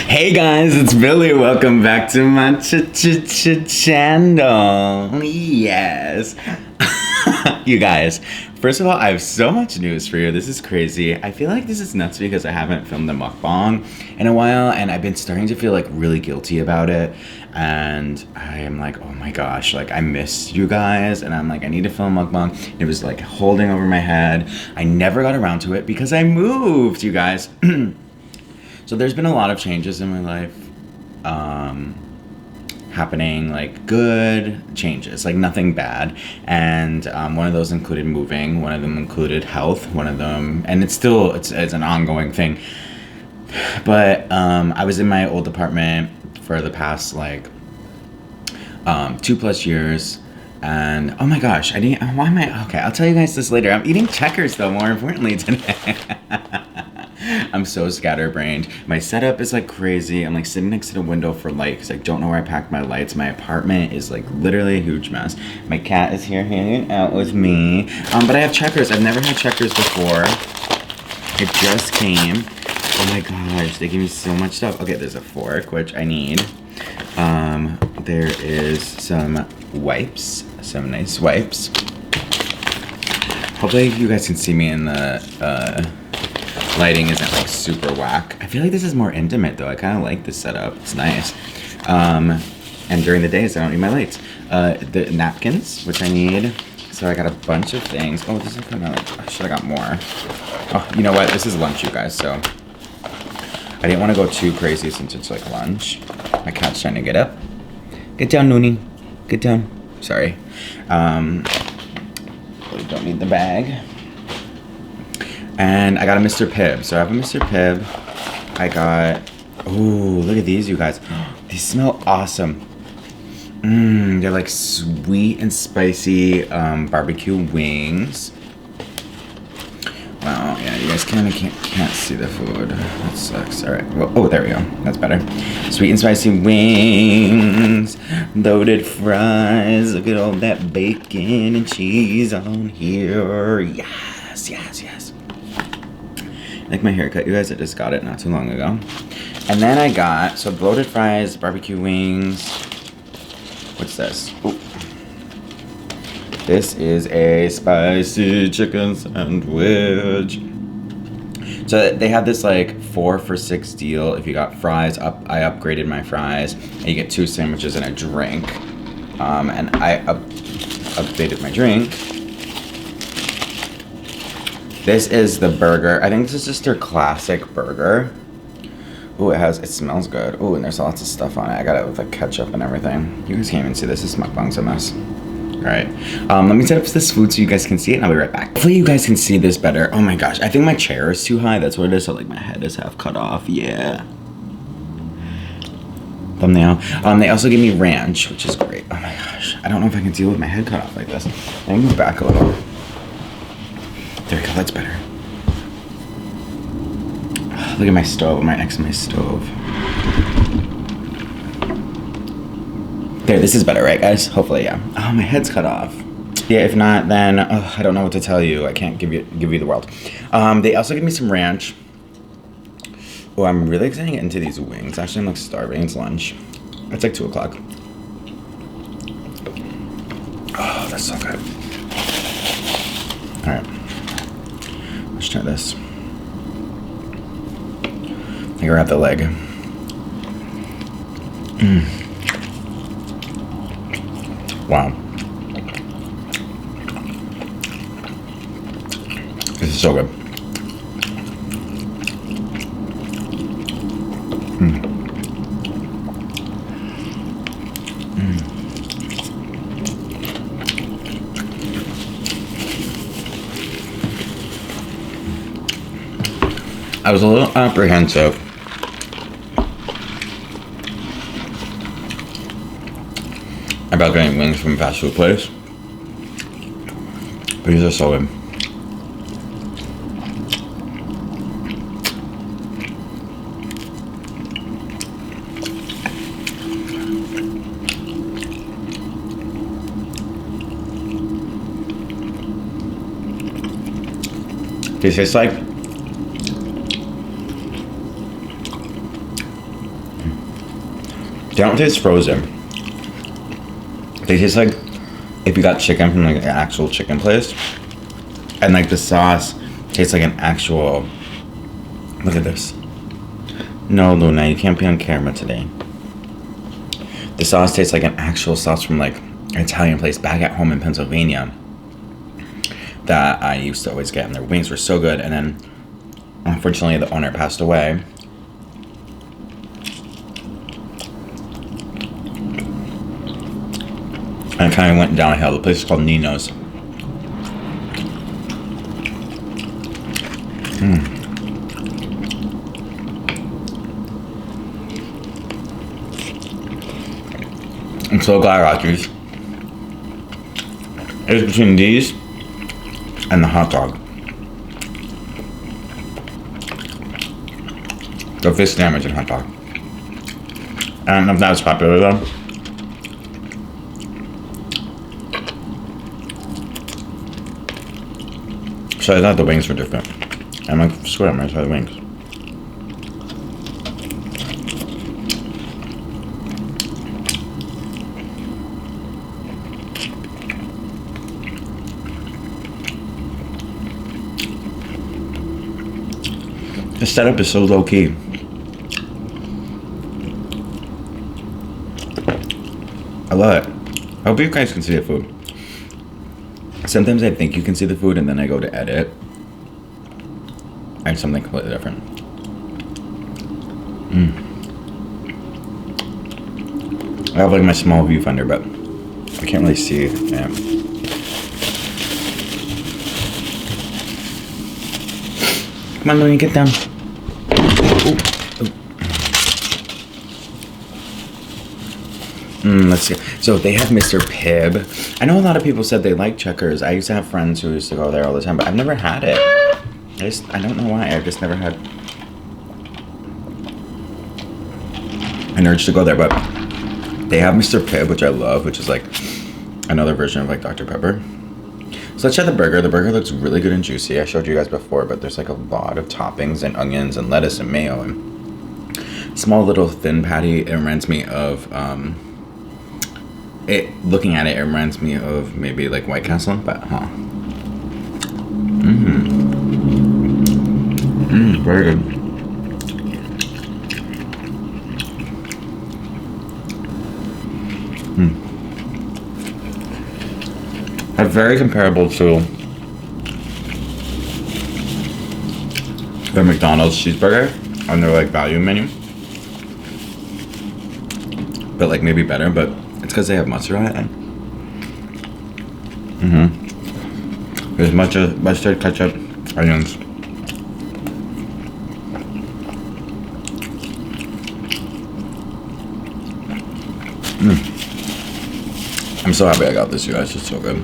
Hey guys, it's Billy. Welcome back to my channel. Yes. You guys, first of all, I have so much news for you. This is crazy. I feel like this is nuts because I haven't filmed a mukbang in a while, and I've been starting to feel like really guilty about it. And I am like, oh my gosh, like I missed you guys, and I'm like, I need to film a mukbang. It was like holding over my head. I never got around to it because I moved, you guys. So there's been a lot of changes in my life happening, like good changes, like nothing bad. And one of those included moving, one of them included health, one of them, and it's an ongoing thing. But I was in my old apartment for the past like 2+ years. And oh my gosh, okay, I'll tell you guys this later. I'm eating checkers though, more importantly today. I'm so scatterbrained. My setup is like crazy. I'm like sitting next to the window for light because I don't know where I packed my lights. My apartment is like literally a huge mess. My cat is here hanging out with me. But I have checkers. I've never had checkers before. It just came. Oh my gosh, they give me so much stuff. Okay, there's a fork, which I need. There is some wipes, some nice wipes. Hopefully you guys can see me in the lighting isn't like super whack. I feel like this is more intimate though. I kind of like this setup. It's nice. And during the days I don't need my lights. The napkins, which I need. So I got a bunch of things. Oh, this is kind of like, I should have got more. Oh, you know what? This is lunch, you guys. So I didn't want to go too crazy since it's like lunch. My cat's trying to get up. Get down, Noonie. Get down. Sorry. Really don't need the bag. And I got a Mr Pibb. So I have a Mr Pibb. I got, ooh, look at these, you guys. These smell awesome. They're like sweet and spicy barbecue wings. Wow, yeah, you guys kind of can't see the food. That sucks. All right, well, oh, there we go. That's better. Sweet and spicy wings, loaded fries. Look at all that bacon and cheese on here. Yes, yes, yes. Like my haircut, you guys. I just got it not too long ago. And then I got, so loaded fries, barbecue wings. What's this? Ooh. This is a spicy chicken sandwich. So they have this like 4 for $6 deal. If you got fries, I upgraded my fries, and you get 2 sandwiches and a drink. And I updated my drink. This is the burger. I think this is just their classic burger. Ooh, it smells good. Ooh, and there's lots of stuff on it. I got it with like ketchup and everything. You guys can't even see this. This mukbang's a mess. All right, let me set up this food so you guys can see it, and I'll be right back. Hopefully you guys can see this better. Oh my gosh, I think my chair is too high. That's what it is, so like my head is half cut off, yeah. Thumbnail. They also give me ranch, which is great. Oh my gosh, I don't know if I can deal with my head cut off like this. Let me move back a little. There we go, that's better. Oh, look at my stove, I'm right next to my stove. There, this is better, right guys? Hopefully, yeah. Oh, my head's cut off. Yeah, if not, then I don't know what to tell you. I can't give you the world. They also give me some ranch. Oh, I'm really excited to get into these wings. Actually, I'm like starving. It's lunch. It's like 2 o'clock. Oh, that's so good. All right. Let's try this. I grab the leg. Wow. This is so good. I was a little apprehensive about getting wings from a fast food place, but these are so good. These taste like They don't taste frozen. They taste like if you got chicken from like an actual chicken place. And like the sauce tastes like an actual... Look at this. No, Luna, you can't be on camera today. The sauce tastes like an actual sauce from like an Italian place back at home in Pennsylvania that I used to always get, and their wings were so good. And then unfortunately the owner passed away. And it kind of went downhill. The place is called Nino's. I'm so glad I got these. It's between these and the hot dog. The fish sandwich and hot dog. I don't know if that was popular though. So I thought the wings were different. I'm like, screw it, I'm gonna try the wings. The setup is so low key. I love it. I hope you guys can see the food. Sometimes I think you can see the food and then I go to edit and something completely different. I have like my small viewfinder, but I can't really see. Yeah. Come on, Louie, get down. Let's see. So they have Mr. Pibb. I know a lot of people said they like Checkers. I used to have friends who used to go there all the time, but I've never had it. I don't know why. I've just never had an urge to go there, but they have Mr. Pibb, which I love, which is like another version of like Dr. Pepper. So let's try the burger. The burger looks really good and juicy. I showed you guys before, but there's like a lot of toppings and onions and lettuce and mayo and small little thin patty. It reminds me of looking at it, it reminds me of maybe like White Castle, but very good. It's very comparable to the McDonald's cheeseburger on their like value menu, but like maybe better, but it's because they have mustard on it. There's mustard, ketchup, onions. I'm so happy I got this, you guys. It's so good.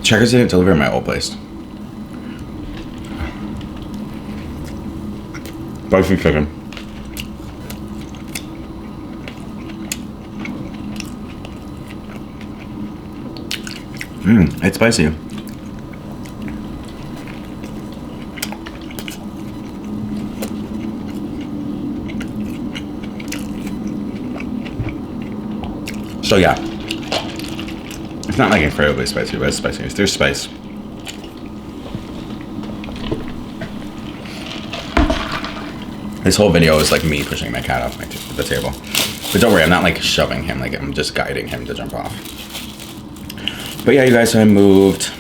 Checkers didn't deliver in my old place. Spicy chicken. It's spicy. So yeah, it's not like incredibly spicy, but it's spicy. There's spice. This whole video is like me pushing my cat off the table. But don't worry, I'm not like shoving him, like I'm just guiding him to jump off. But yeah, you guys, so I moved.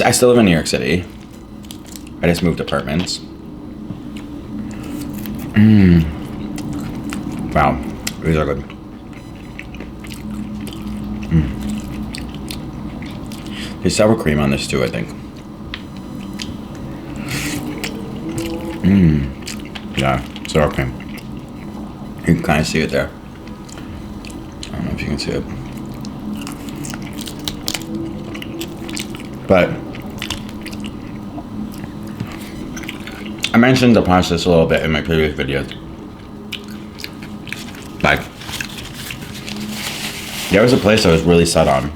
I still live in New York City. I just moved apartments. Wow, these are good. There's sour cream on this too, I think. Yeah, sour cream. You can kind of see it there. I don't know if you can see it. But I mentioned the process a little bit in my previous videos. Like, there was a place I was really set on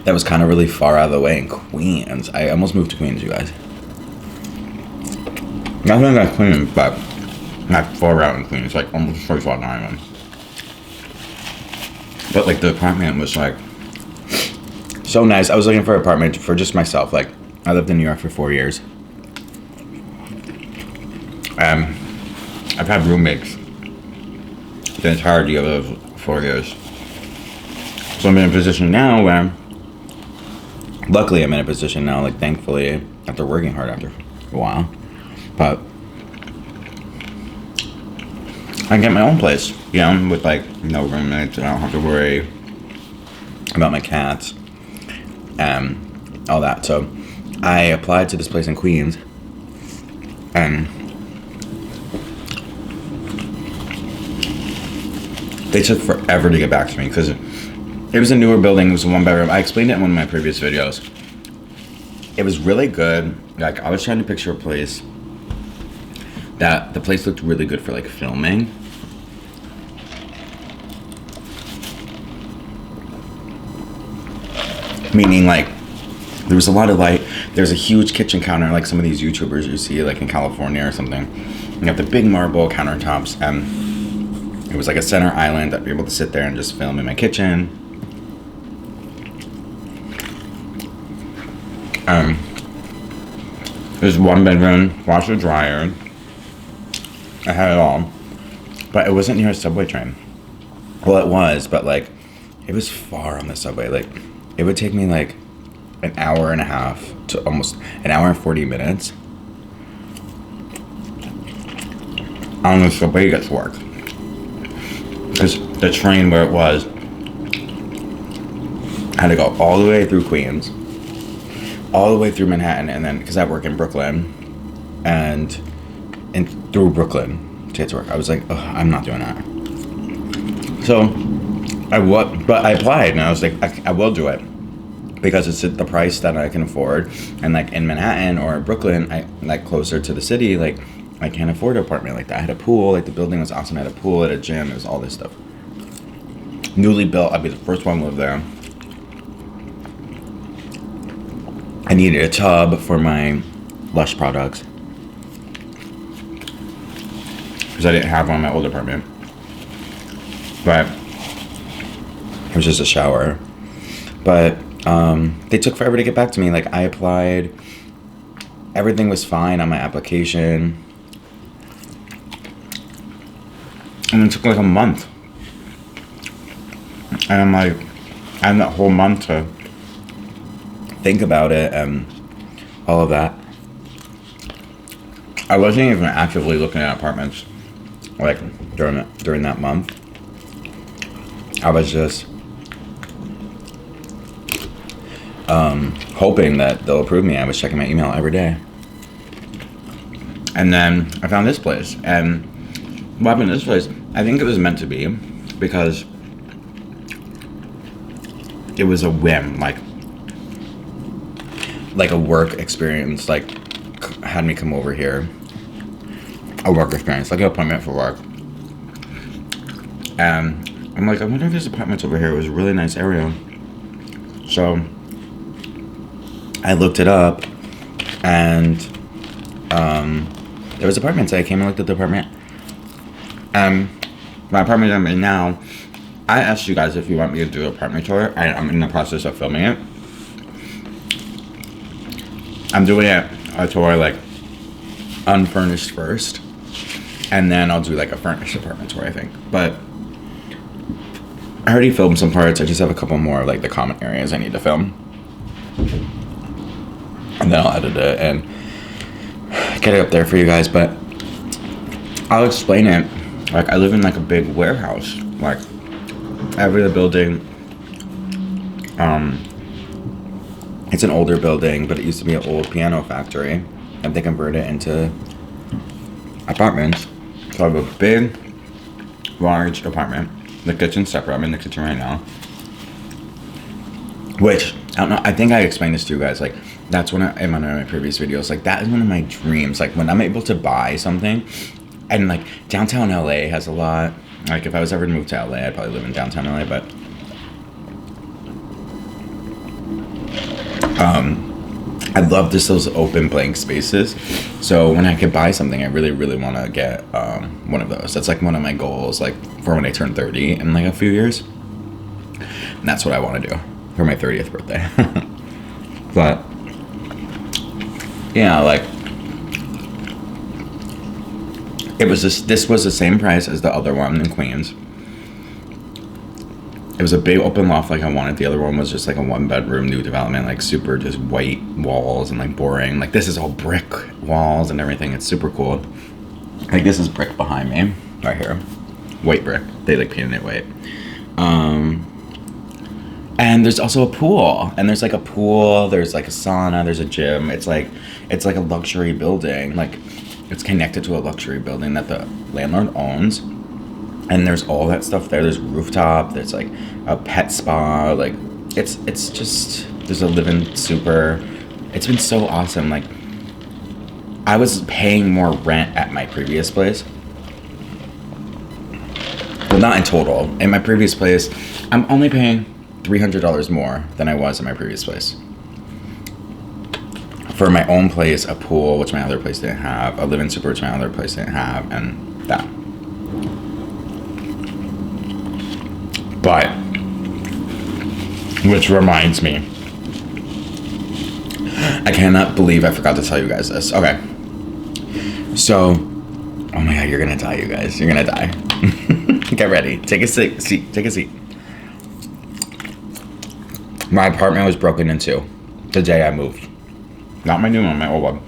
that was kind of really far out of the way in Queens. I almost moved to Queens, you guys. Nothing like Queens, but not far out in Queens, like almost 45 Island. But like the apartment was like so nice. I was looking for an apartment for just myself. Like I lived in New York for 4 years. I've had roommates the entirety of those 4 years. So I'm in a position now where, luckily I'm in a position now, like thankfully, after working hard after a while, but I can get my own place, you know, with like no roommates. I don't have to worry about my cats and all that. So I applied to this place in Queens, and they took forever to get back to me because it was a newer building. It was a 1-bedroom. I explained it in one of my previous videos. It was really good. Like I was trying to picture a place that the place looked really good for like filming. Meaning like there was a lot of light. There's a huge kitchen counter like some of these YouTubers you see like in California or something. You have the big marble countertops, and it was like a center island. I'd be able to sit there and just film in my kitchen. There's 1-bedroom, washer dryer. I had it all, but it wasn't near a subway train. Well, it was, but like it was far on the subway. Like it would take me like an hour and a half to almost an hour and 40 minutes on the subway to get to work. Because the train where it was, I had to go all the way through Queens, all the way through Manhattan, and then because I work in Brooklyn, and through Brooklyn to get to work. I was like, oh, I'm not doing that. So but I applied, and I was like, I will do it because it's at the price that I can afford, and like in Manhattan or Brooklyn, I like closer to the city, like I can't afford an apartment like that. I had a pool, like the building was awesome. I had a pool, at a gym, it was all this stuff. Newly built, I'd be the first one to live there. I needed a tub for my Lush products because I didn't have one in my old apartment. But it was just a shower. But they took forever to get back to me. Like I applied, everything was fine on my application, and it took like a month. And I'm like, I had that whole month to think about it and all of that. I wasn't even actively looking at apartments like during that month. I was just hoping that they'll approve me. I was checking my email every day. And then I found this place, and what happened to this place, I think it was meant to be because it was a whim, like a work experience, like had me come over here. A work experience, like an appointment for work. And I'm like, I wonder if there's apartments over here. It was a really nice area. So I looked it up, and there was apartments. I came and looked at the apartment. My apartment I'm in now, I asked you guys if you want me to do an apartment tour. I'm in the process of filming it. I'm doing a tour like unfurnished first, and then I'll do like a furnished apartment tour, I think. But I already filmed some parts. I just have a couple more of like the common areas I need to film, and then I'll edit it and get it up there for you guys. But I'll explain it. Like I live in like a big warehouse. Like every building, it's an older building, but it used to be an old piano factory, and they converted it into apartments. So I have a big, large apartment. The kitchen's separate. I'm in the kitchen right now. Which, I don't know, I think I explained this to you guys. Like, that's when in one of my previous videos, like, that is one of my dreams. Like, when I'm able to buy something, and, like, downtown LA has a lot. Like, if I was ever to move to LA, I'd probably live in downtown LA, but... I love just those open blank spaces. So when I could buy something, I really, really want to get one of those. That's like one of my goals, like for when I turn 30 in like a few years. And that's what I want to do for my 30th birthday. But yeah, like it was this was the same price as the other one in Queens. It was a big open loft like I wanted. The other one was just like a 1-bedroom new development, like super just white walls and like boring. Like this is all brick walls and everything. It's super cool. Like this is brick behind me, right here. White brick. They like painted it white. And there's also a pool. And there's like a pool, there's like a sauna, there's a gym. It's like a luxury building. Like it's connected to a luxury building that the landlord owns. And there's all that stuff there. There's rooftop. There's like a pet spa. Like it's just, there's a live-in super. It's been so awesome. Like I was paying more rent at my previous place. Well, not in total. In my previous place, I'm only paying $300 more than I was in my previous place. For my own place, a pool, which my other place didn't have, a live-in super, which my other place didn't have, and that. But, which reminds me, I cannot believe I forgot to tell you guys this. Okay. So, oh my God, you're gonna die, you guys. You're gonna die. Get ready. Take a seat. Take a seat. My apartment was broken into the day I moved. Not my new one, my old one.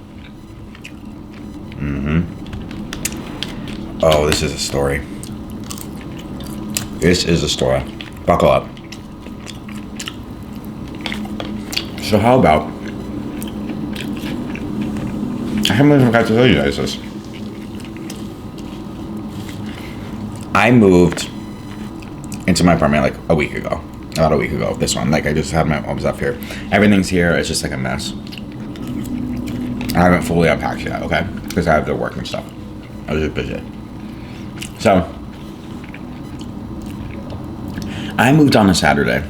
Oh, this is a story. This is a story. Buckle up. So how about, I haven't even forgot to tell you guys this. I moved into my apartment like a week ago. About a week ago, this one. Like I just had my own stuff here. Everything's here. It's just like a mess. I haven't fully unpacked yet, okay? Because I have the work and stuff. I was just busy. So, I moved on a Saturday.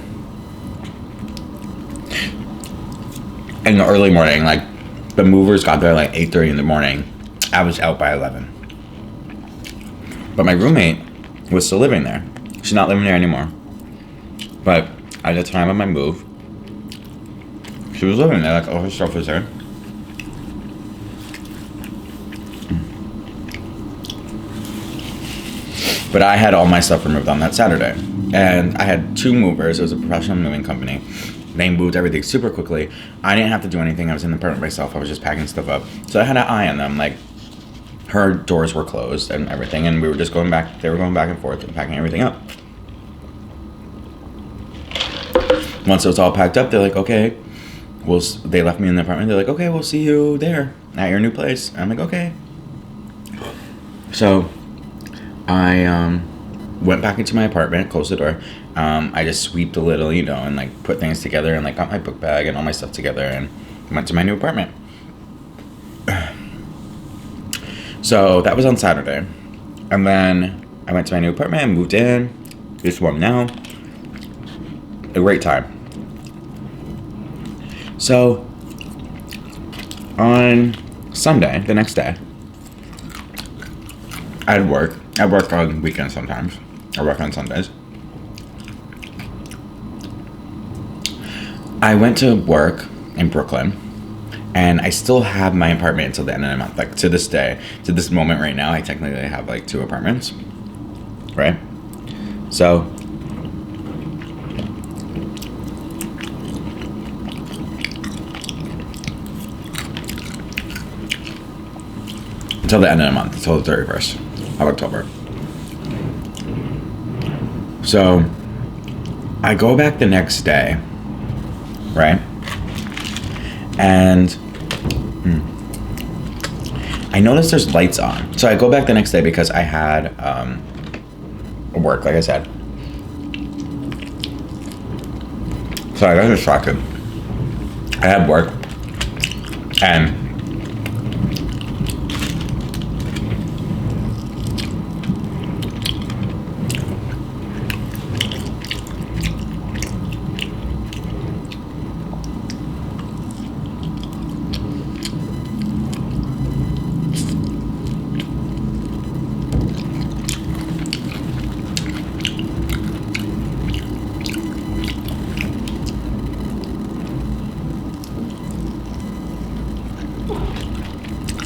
In the early morning, like the movers got there like 8:30 in the morning. I was out by 11. But my roommate was still living there. She's not living there anymore. But at the time of my move, she was living there, like all her stuff was there. But I had all my stuff removed on that Saturday. And I had 2 movers. It was a professional moving company. They moved everything super quickly. I didn't have to do anything. I was in the apartment myself. I was just packing stuff up. So I had an eye on them. Like, her doors were closed and everything. And we were just going back. They were going back and forth and packing everything up. Once it was all packed up, they're like, okay. They left me in the apartment. They're like, okay, we'll see you there at your new place. And I'm like, okay. So I went back into my apartment, closed the door. I just sweeped a little, and like put things together and like got my book bag and all my stuff together and went to my new apartment. So that was on Saturday. And then I went to my new apartment and moved in. This one now. A great time. So on Sunday, the next day, I had work. I work on weekends sometimes. I work on Sundays. I went to work in Brooklyn, and I still have my apartment until the end of the month. Like to this day, to this moment right now, I technically have like 2 apartments, right? So until the end of the month, until the 31st of October. So I go back the next day, right? And I noticed there's lights on. So I go back the next day because I had work, like I said. So I got distracted. I had work, and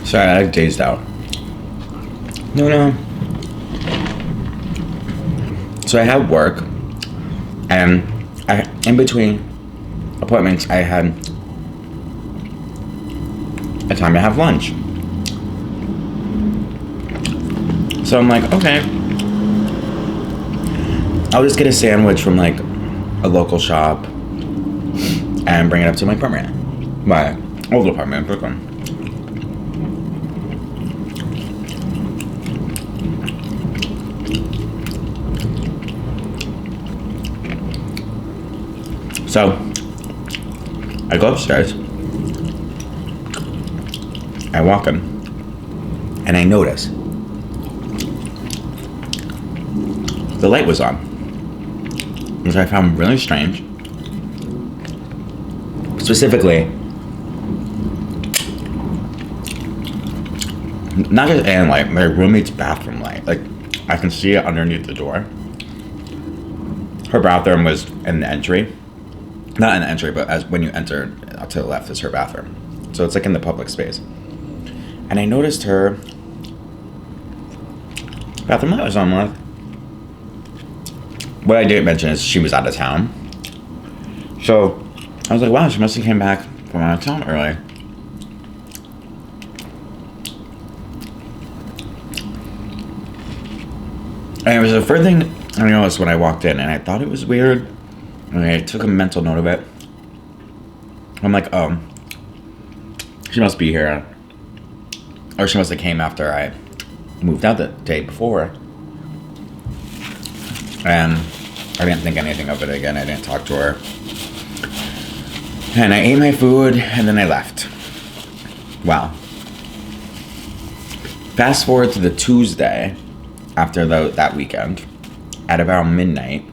Sorry, I dazed out. No. So I had work, and in between appointments, I had a time to have lunch. So I'm like, okay, I'll just get a sandwich from like a local shop and bring it up to my apartment, my old apartment in Brooklyn. So I go upstairs, I walk in, and I notice the light was on, which I found really strange. Specifically, not just a light, my roommate's bathroom light. Like, I can see it underneath the door. Her bathroom was in the entry. Not in the entry, but as when you enter to the left is her bathroom. So it's like in the public space. And I noticed her bathroom light was on. Like, what I didn't mention is she was out of town. So I was like, wow, she must have came back from out of town early. And it was the first thing I noticed when I walked in, and I thought it was weird. And I took a mental note of it. I'm like, oh, she must be here. Or she must have came after I moved out the day before. And I didn't think anything of it again. I didn't talk to her. And I ate my food, and then I left. Wow. Fast forward to the Tuesday after that weekend, at about midnight,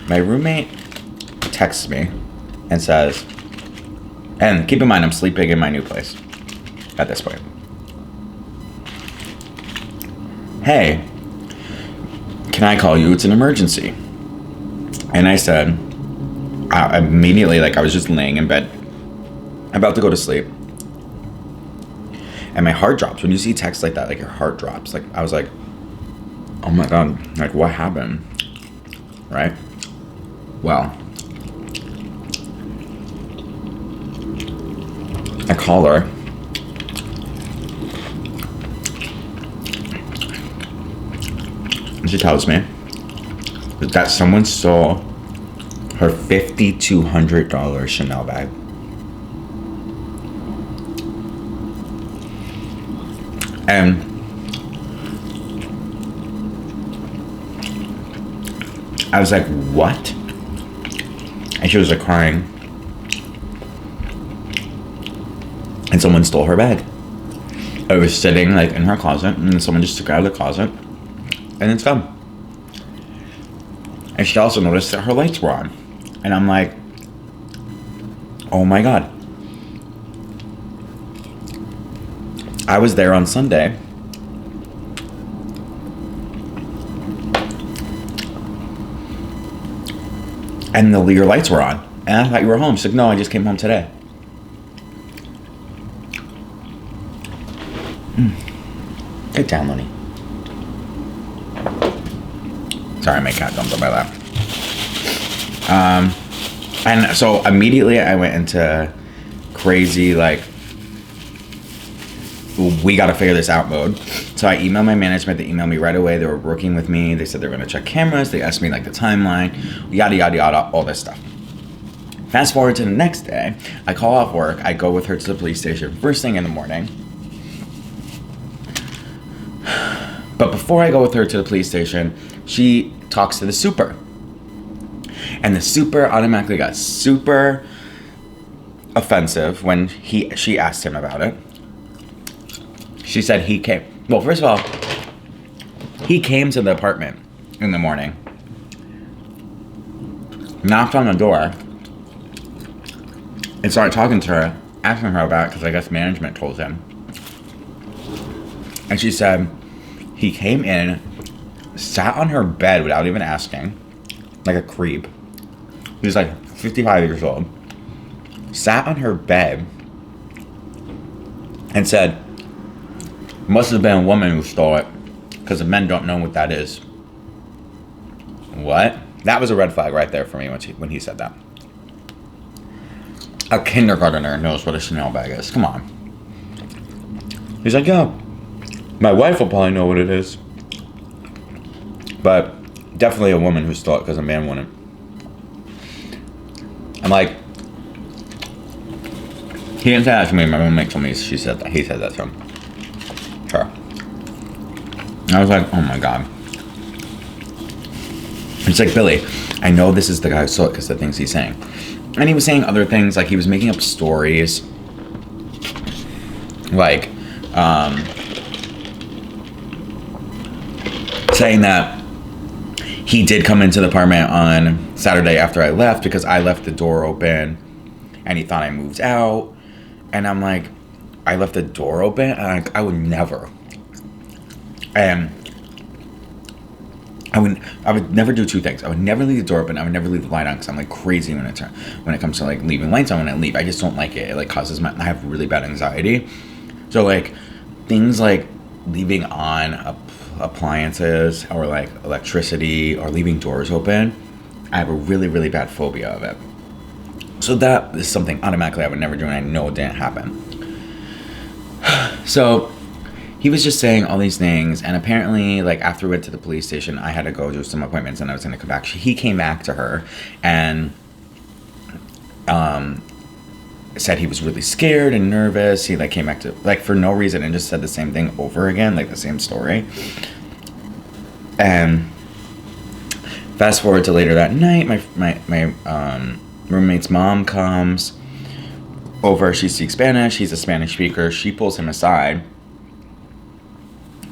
my roommate texts me and says, and keep in mind I'm sleeping in my new place at this point. Hey, can I call you? It's an emergency. And I said, immediately, like I was just laying in bed, about to go to sleep. And my heart drops. When you see text like that, like your heart drops. Like I was like, oh my God, like what happened? Right? Well, I call her. And she tells me that someone stole her $5,200 Chanel bag. And I was like, what? And she was like crying. And someone stole her bag. I was sitting like in her closet, and then someone just took it out of the closet, and it's gone. And she also noticed that her lights were on. And I'm like, oh my God. I was there on Sunday. And your lights were on. And I thought you were home. She's like, no, I just came home today. Get down, Lenny. Sorry, my cat jumped on my lap. And so immediately I went into crazy, like, we got to figure this out mode. So I emailed my management. They emailed me right away. They were working with me. They said they were going to check cameras. They asked me like the timeline, yada, yada, yada, all this stuff. Fast forward to the next day. I call off work. I go with her to the police station first thing in the morning. But before I go with her to the police station, she talks to the super. And the super automatically got super offensive when she asked him about it. She said he came. Well, first of all, he came to the apartment in the morning, knocked on the door, and started talking to her, asking her about it because I guess management told him. And she said he came in, sat on her bed without even asking, like a creep. He was like 55 years old. Sat on her bed and said, Must have been a woman who stole it, because the men don't know what that is. What? That was a red flag right there for me when he said that. A kindergartner knows what a Chanel bag is. Come on. He's like, yeah, my wife will probably know what it is. But definitely a woman who stole it because a man wouldn't. I'm like, he didn't say that to me. My roommate told me she said that. He said that to him. Sure. And I was like, oh my God. It's like, Billy, I know this is the guy who stole it because the things he's saying. And he was saying other things, like he was making up stories. Like, saying that he did come into the apartment on Saturday after I left because I left the door open and he thought I moved out. And I'm like, I left the door open? And I would never. And I would never do two things. I would never leave the door open. I would never leave the light on because I'm like crazy when it comes to like leaving lights on when I leave. I just don't like it. It like causes I have really bad anxiety. So like things like leaving on appliances or like electricity or leaving doors open, I have a really, really bad phobia of it. So that is something automatically I would never do, and I know it didn't happen. So he was just saying all these things, and apparently, like, after we went to the police station, I had to go do some appointments, and I was going to come back. He came back to her, and said he was really scared and nervous. He, like, came back to, like, for no reason, and just said the same thing over again, like, the same story. And fast forward to later that night, my roommate's mom comes over. She speaks Spanish. He's a Spanish speaker. She pulls him aside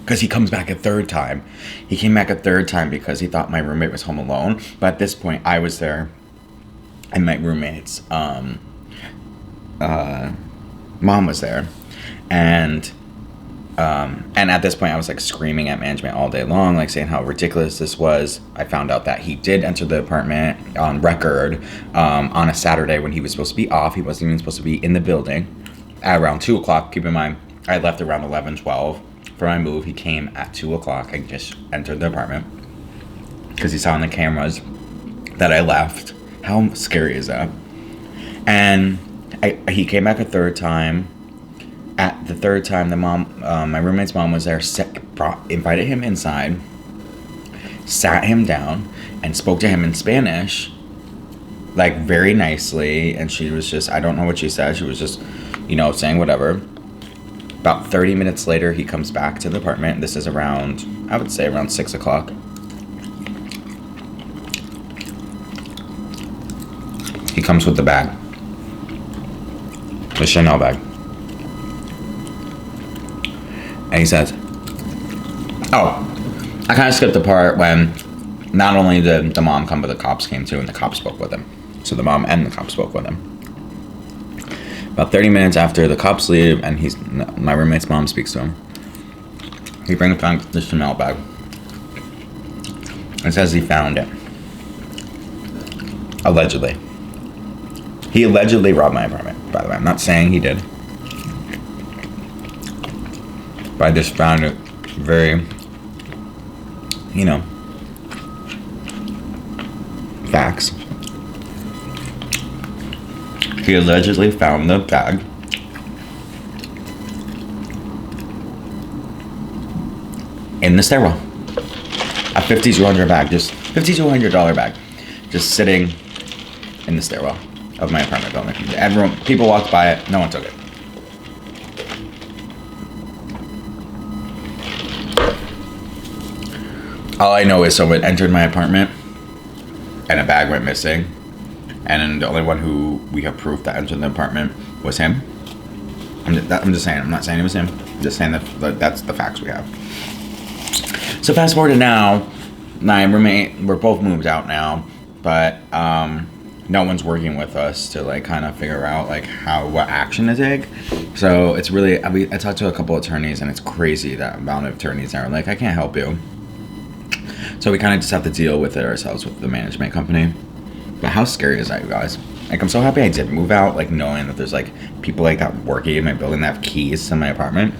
because he comes back a third time. He came back a third time because he thought my roommate was home alone. But at this point, I was there, and my roommate's mom was there, and at this point, I was like screaming at management all day long, like saying how ridiculous this was. I found out that he did enter the apartment on record on a Saturday when he was supposed to be off. He wasn't even supposed to be in the building at around 2 o'clock. Keep in mind, I left around 11, 12 for my move. He came at 2 o'clock and just entered the apartment because he saw on the cameras that I left. How scary is that? And he came back a third time. At the third time, the mom, my roommate's mom was there, invited him inside, sat him down, and spoke to him in Spanish, like very nicely. And she was just, I don't know what she said. She was just, saying whatever. About 30 minutes later, he comes back to the apartment. This is around, I would say around 6 o'clock. He comes with the bag, the Chanel bag. And he says, oh, I kind of skipped the part when not only did the mom come, but the cops came too, and the cops spoke with him. So the mom and the cops spoke with him. About 30 minutes after the cops leave, and my roommate's mom speaks to him, he brings back the Chanel bag and says he found it. Allegedly. He allegedly robbed my apartment, by the way. I'm not saying he did. But I just found it very, facts. He allegedly found the bag in the stairwell. A $5,200 bag, just $5,200 bag, just sitting in the stairwell of my apartment building. People walked by it, no one took it. All I know is someone entered my apartment and a bag went missing, and the only one who we have proof that entered the apartment was him. I'm just saying. I'm not saying it was him. I'm just saying that that's the facts we have. So fast forward to now, my roommate, we're both moved out now, but no one's working with us to like kind of figure out like what action to take. So it's really, I talked to a couple attorneys, and it's crazy that amount of attorneys are like, I can't help you. So we kind of just have to deal with it ourselves with the management company. But how scary is that, you guys? Like, I'm so happy I did move out, like, knowing that there's, like, people like that working in my building that have keys to my apartment.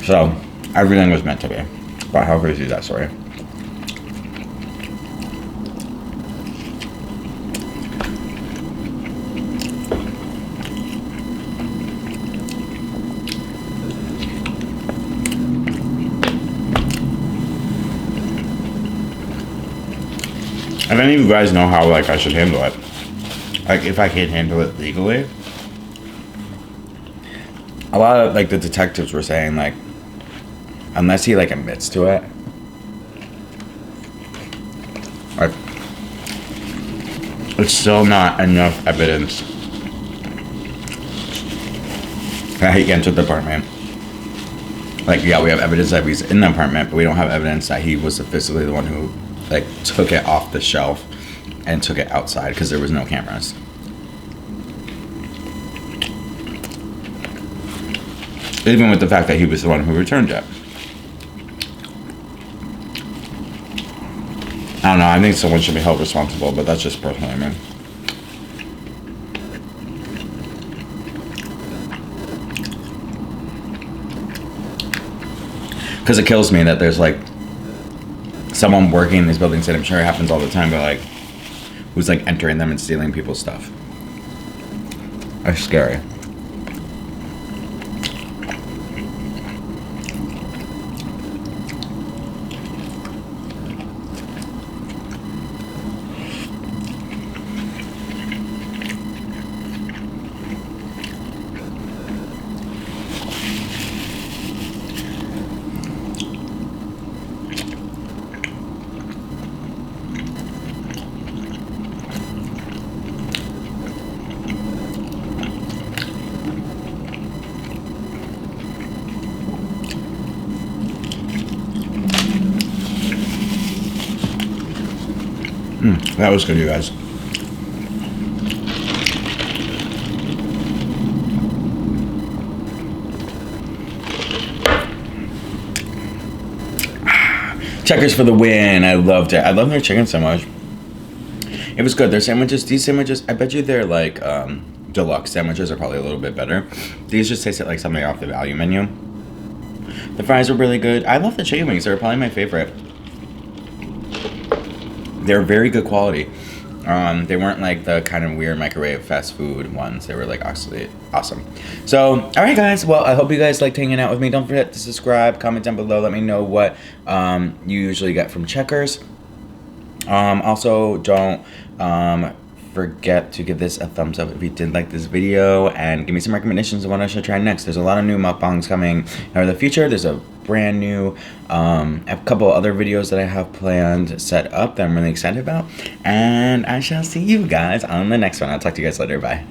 So everything was meant to be. But how crazy is that story? If any of you guys know how like I should handle it, like if I can handle it legally, a lot of like the detectives were saying like, unless he like admits to it, like it's still not enough evidence that he entered the apartment. Like, yeah, we have evidence that he's in the apartment, but we don't have evidence that he was physically the one who like took it off the shelf and took it outside because there was no cameras. Even with the fact that he was the one who returned it. I don't know, I think someone should be held responsible, but that's just personally, man. Because it kills me that there's like someone working in these buildings, and I'm sure it happens all the time, but like who's like entering them and stealing people's stuff. That's scary. That was good, you guys. Checkers for the win. I loved it. I love their chicken so much. It was good. Their sandwiches, these sandwiches, I bet you they're like deluxe sandwiches are probably a little bit better. These just tasted like something off the value menu. The fries were really good. I love the chicken wings. They're probably my favorite. They're very good quality. They weren't like the kind of weird microwave fast food ones. They were like actually awesome. So, all right, guys. Well, I hope you guys liked hanging out with me. Don't forget to subscribe, comment down below. Let me know what you usually get from Checkers. Also, don't forget to give this a thumbs up if you did like this video, and give me some recommendations of what I should try next. There's a lot of new mukbangs coming in the future. There's a brand new a couple other videos that I have planned set up that I'm really excited about, and I shall see you guys on the next one. I'll talk to you guys later. Bye.